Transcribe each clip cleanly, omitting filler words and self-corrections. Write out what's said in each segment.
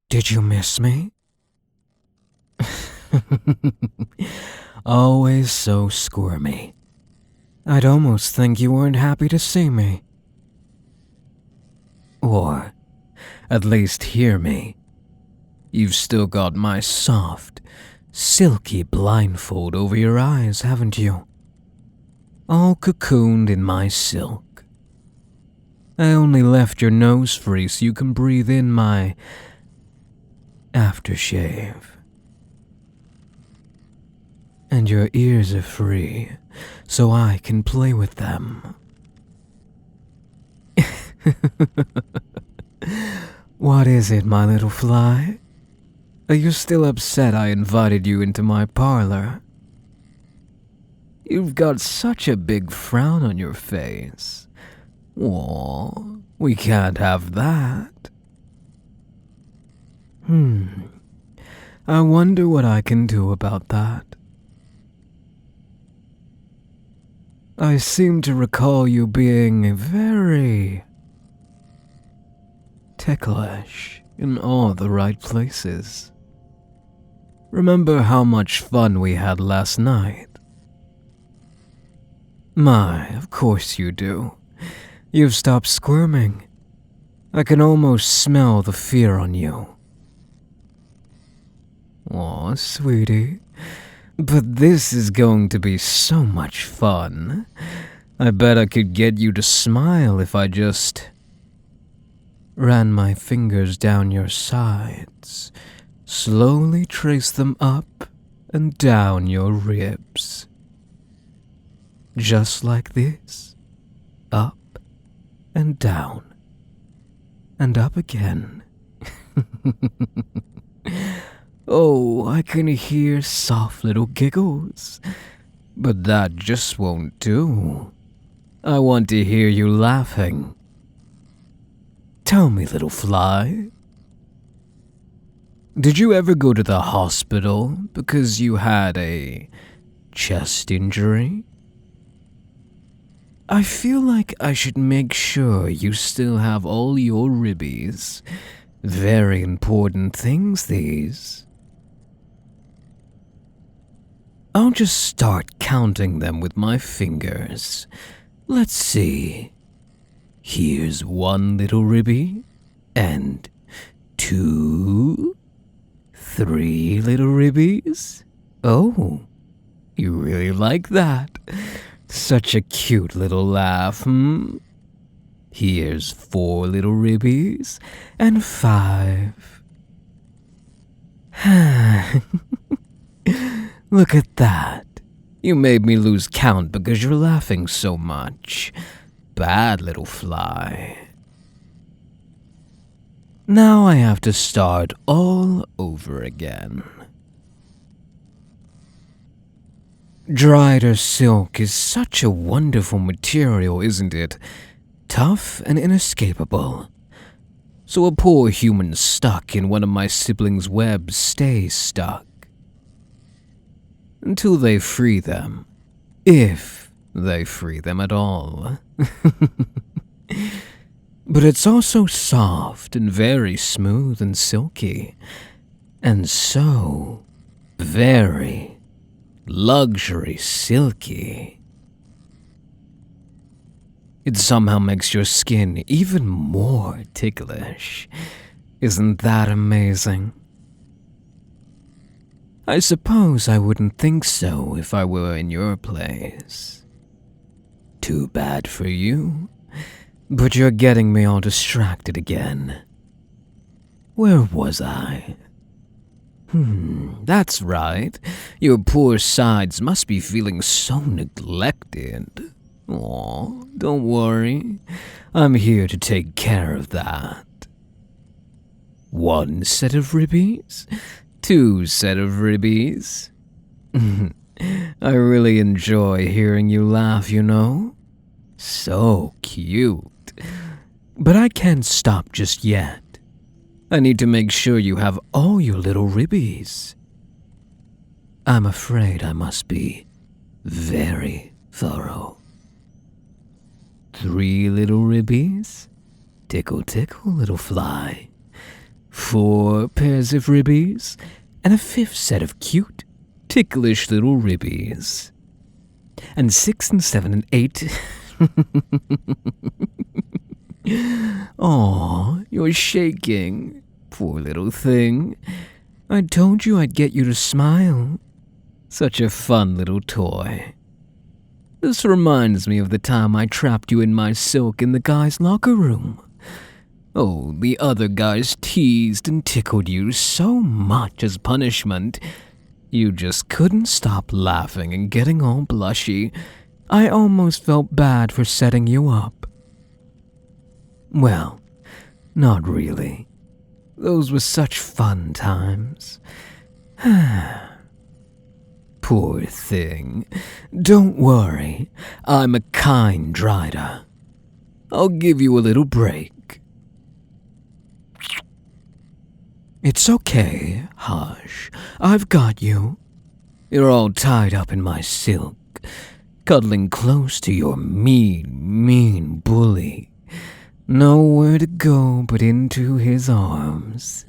Did you miss me? Always so squirmy. I'd almost think you weren't happy to see me. Or, at least hear me. You've still got my soft, silky blindfold over your eyes, haven't you? All cocooned in my silk. I only left your nose free so you can breathe in my aftershave. And your ears are free so I can play with them. What is it, my little fly? Are you still upset I invited you into my parlor? You've got such a big frown on your face. Aw, we can't have that. I wonder what I can do about that. I seem to recall you being very ticklish in all the right places. Remember how much fun we had last night? My, of course you do. You've stopped squirming. I can almost smell the fear on you. Aw, sweetie. But this is going to be so much fun. I bet I could get you to smile if I just ran my fingers down your sides, slowly traced them up and down your ribs. Just like this. Up and down. And up again. Oh, I can hear soft little giggles. But that just won't do. I want to hear you laughing. Tell me, little fly. Did you ever go to the hospital because you had a chest injury? I feel like I should make sure you still have all your ribbies. Very important things, these. I'll just start counting them with my fingers. Let's see. Here's one little ribby, and 2, 3 little ribbies. Oh, you really like that. Such a cute little laugh, Here's 4 little ribbies, and 5. Look at that. You made me lose count because you're laughing so much. Bad little fly. Now I have to start all over again. Drider silk is such a wonderful material, isn't it? Tough and inescapable. So a poor human stuck in one of my siblings' webs stays stuck. Until they free them. If they free them at all. But it's also soft and very smooth and silky. And so very luxury silky. It somehow makes your skin even more ticklish. Isn't that amazing? I suppose I wouldn't think so if I were in your place. Too bad for you, but you're getting me all distracted again. Where was I? That's right. Your poor sides must be feeling so neglected. Aw, don't worry. I'm here to take care of that. 1 set of ribbies? 2 set of ribbies? I really enjoy hearing you laugh, you know? So cute. But I can't stop just yet. I need to make sure you have all your little ribbies. I'm afraid I must be very thorough. 3 little ribbies? Tickle, tickle, little fly. 4 pairs of ribbies, and a 5th set of cute, ticklish little ribbies. And 6 and 7 and 8. Aw, you're shaking. Poor little thing. I told you I'd get you to smile. Such a fun little toy. This reminds me of the time I trapped you in my silk in the guy's locker room. Oh, the other guys teased and tickled you so much as punishment. You just couldn't stop laughing and getting all blushy. I almost felt bad for setting you up. Well, not really. Those were such fun times. Poor thing. Don't worry. I'm a kind Drider. I'll give you a little break. It's okay, hush. I've got you. You're all tied up in my silk, cuddling close to your mean bully. Nowhere to go but into his arms.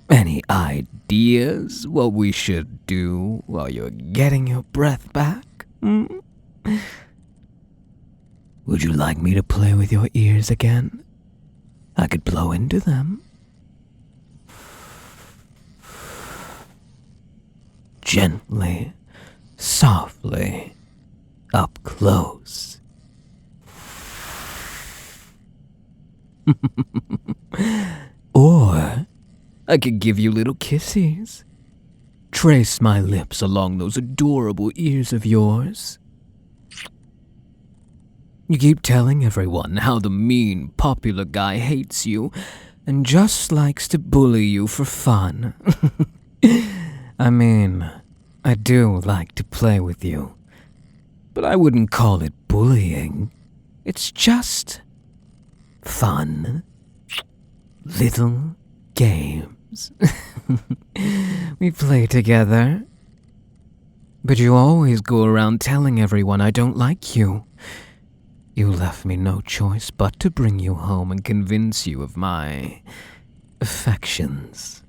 Any ideas what we should do while you're getting your breath back? Would you like me to play with your ears again? I could blow into them. Gently, softly, up close. Or I could give you little kisses. Trace my lips along those adorable ears of yours. You keep telling everyone how the mean, popular guy hates you and just likes to bully you for fun. I mean, I do like to play with you, but I wouldn't call it bullying. It's just fun. Little games. We play together. But you always go around telling everyone I don't like you. You left me no choice but to bring you home and convince you of my affections.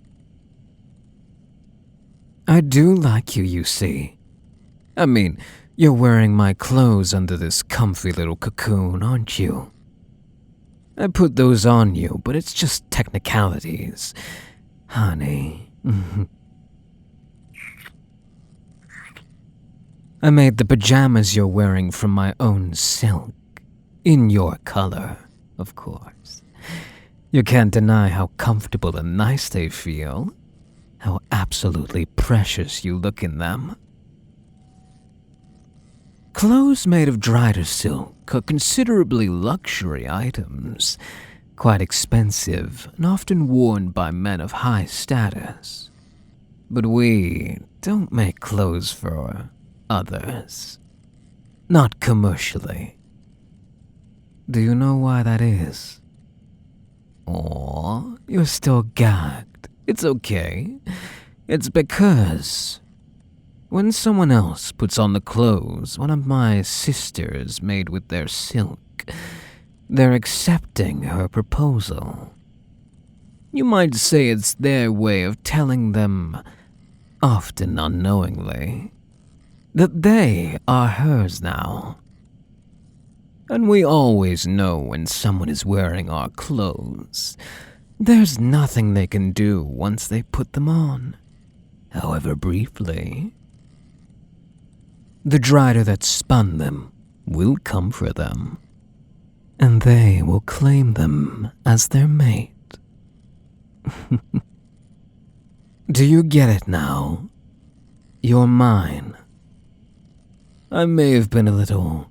I do like you, you see. I mean, you're wearing my clothes under this comfy little cocoon, aren't you? I put those on you, but it's just technicalities. Honey. I made the pajamas you're wearing from my own silk. In your color, of course. You can't deny how comfortable and nice they feel. How absolutely precious you look in them. Clothes made of Drider silk are considerably luxury items, quite expensive and often worn by men of high status. But we don't make clothes for others. Not commercially. Do you know why that is? Aw, you're still gagged. It's okay. It's because when someone else puts on the clothes one of my sisters made with their silk, they're accepting her proposal. You might say it's their way of telling them, often unknowingly, that they are hers now. And we always know when someone is wearing our clothes. There's nothing they can do once they put them on, however briefly. The Drider that spun them will come for them, and they will claim them as their mate. Do you get it now? You're mine. I may have been a little,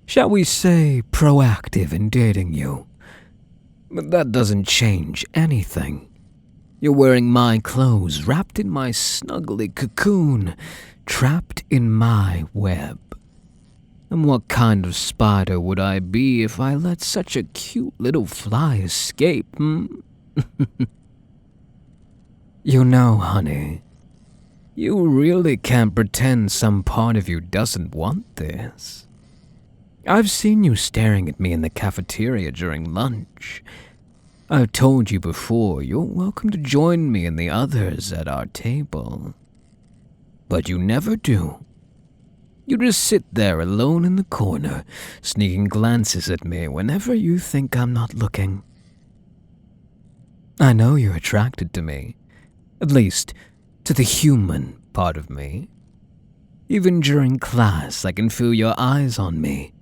shall we say, proactive in dating you. But that doesn't change anything. You're wearing my clothes, wrapped in my snuggly cocoon, trapped in my web. And what kind of spider would I be if I let such a cute little fly escape, You know, honey, you really can't pretend some part of you doesn't want this. I've seen you staring at me in the cafeteria during lunch. I've told you before, you're welcome to join me and the others at our table. But you never do. You just sit there alone in the corner, sneaking glances at me whenever you think I'm not looking. I know you're attracted to me, at least to the human part of me. Even during class, I can feel your eyes on me,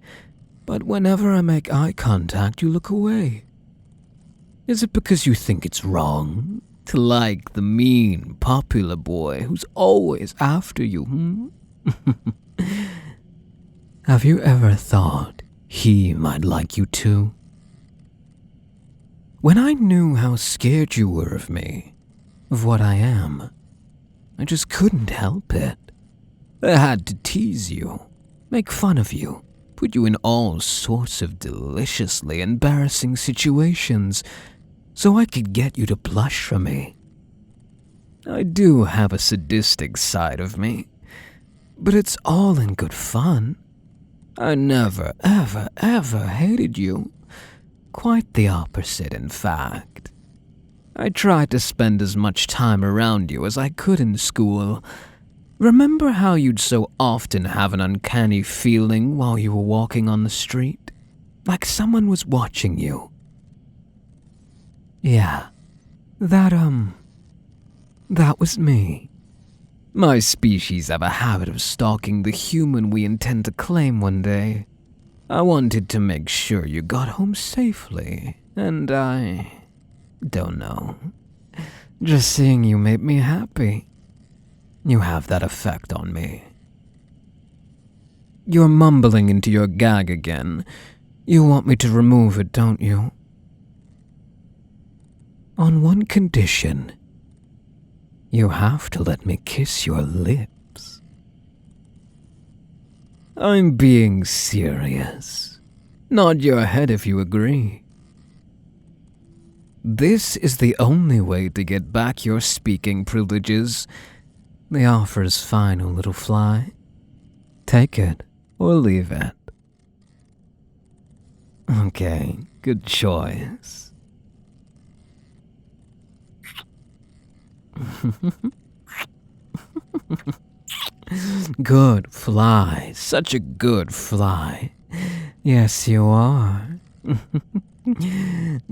but whenever I make eye contact, you look away. Is it because you think it's wrong to like the mean, popular boy who's always after you, Have you ever thought he might like you too? When I knew how scared you were of me, of what I am, I just couldn't help it. I had to tease you, make fun of you, put you in all sorts of deliciously embarrassing situations so I could get you to blush for me. I do have a sadistic side of me, but it's all in good fun. I never, ever, ever hated you. Quite the opposite, in fact. I tried to spend as much time around you as I could in school. Remember how you'd so often have an uncanny feeling while you were walking on the street? Like someone was watching you. Yeah, that was me. My species have a habit of stalking the human we intend to claim one day. I wanted to make sure you got home safely, and I don't know. Just seeing you made me happy. You have that effect on me. You're mumbling into your gag again. You want me to remove it, don't you? On one condition. You have to let me kiss your lips. I'm being serious. Nod your head if you agree. This is the only way to get back your speaking privileges. The offer's fine, O little fly. Take it or leave it. Okay, good choice. Good fly, such a good fly. Yes, you are.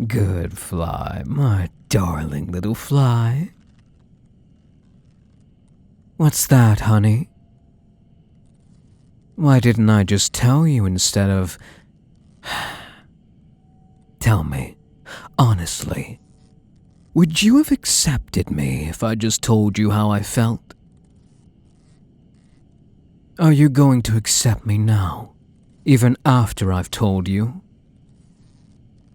Good fly, my darling little fly. What's that, honey? Why didn't I just tell you instead of... Tell me, honestly, would you have accepted me if I just told you how I felt? Are you going to accept me now, even after I've told you?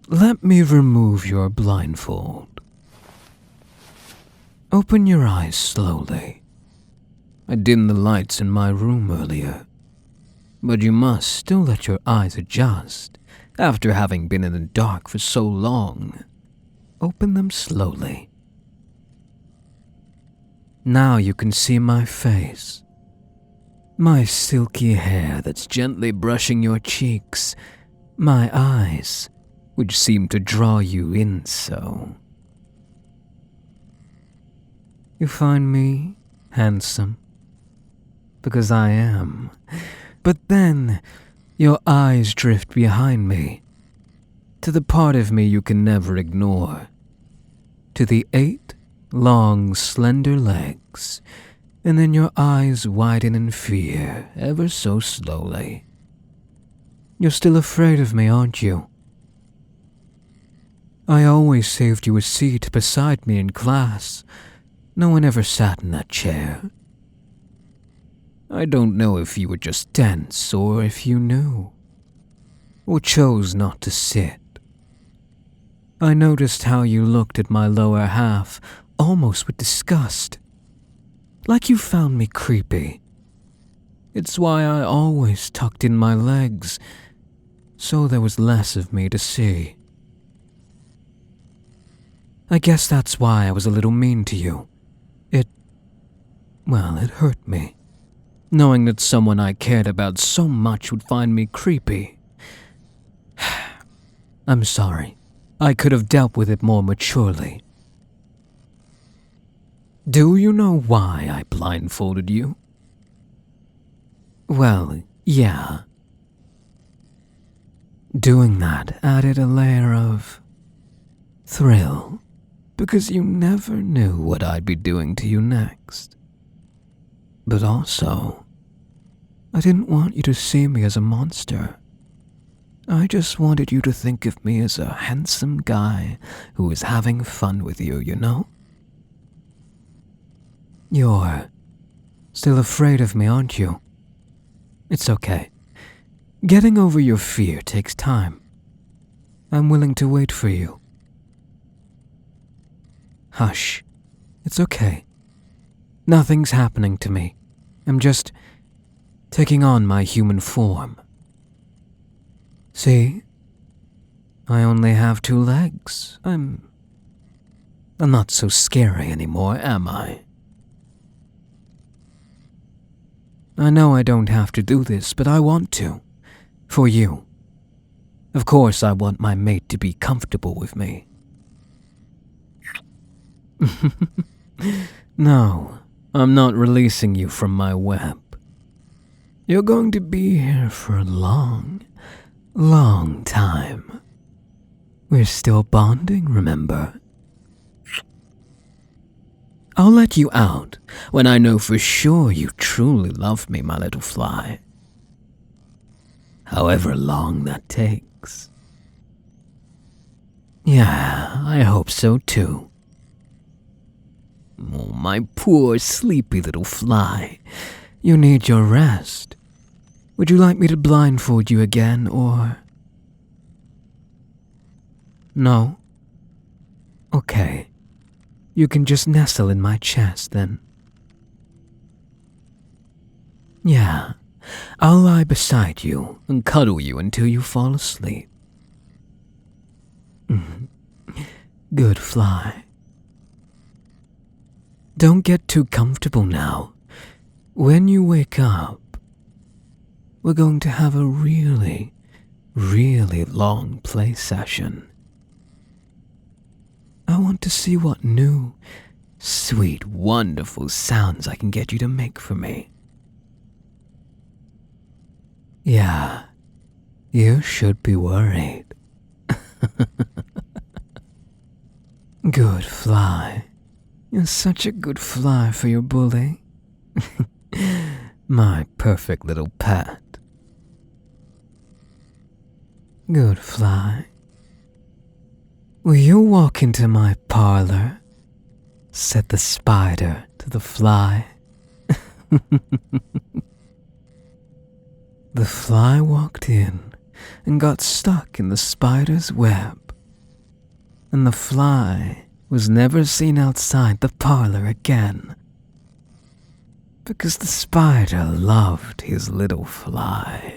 Let me remove your blindfold. Open your eyes slowly. I dimmed the lights in my room earlier, but you must still let your eyes adjust after having been in the dark for so long. Open them slowly. Now you can see my face. My silky hair that's gently brushing your cheeks. My eyes, which seem to draw you in so. You find me handsome? Because I am. But then, your eyes drift behind me, to the part of me you can never ignore, to the 8 long, slender legs, and then your eyes widen in fear ever so slowly. You're still afraid of me, aren't you? I always saved you a seat beside me in class. No one ever sat in that chair. I don't know if you were just tense or if you knew, or chose not to sit. I noticed how you looked at my lower half, almost with disgust, like you found me creepy. It's why I always tucked in my legs, so there was less of me to see. I guess that's why I was a little mean to you. It hurt me, knowing that someone I cared about so much would find me creepy. I'm sorry. I could have dealt with it more maturely. Do you know why I blindfolded you? Well, yeah. Doing that added a layer of thrill, because you never knew what I'd be doing to you next. But also, I didn't want you to see me as a monster. I just wanted you to think of me as a handsome guy who was having fun with you, you know? You're still afraid of me, aren't you? It's okay. Getting over your fear takes time. I'm willing to wait for you. Hush. It's okay. Nothing's happening to me. I'm just taking on my human form. See? I only have 2 legs. I'm not so scary anymore, am I? I know I don't have to do this, but I want to. For you. Of course, I want my mate to be comfortable with me. No, I'm not releasing you from my web. You're going to be here for a long, long time. We're still bonding, remember? I'll let you out when I know for sure you truly love me, my little fly. However long that takes. Yeah, I hope so too. Oh, my poor sleepy little fly. You need your rest. Would you like me to blindfold you again, or... No? Okay. You can just nestle in my chest, then. Yeah, I'll lie beside you and cuddle you until you fall asleep. Good fly. Don't get too comfortable now. When you wake up, we're going to have a really, really long play session. I want to see what new, sweet, wonderful sounds I can get you to make for me. Yeah, you should be worried. Good fly. You're such a good fly for your bully. My perfect little pet. Good fly. Will you walk into my parlor? Said the spider to the fly. The fly walked in and got stuck in the spider's web. And the fly was never seen outside the parlor again. Because the spider loved his little fly.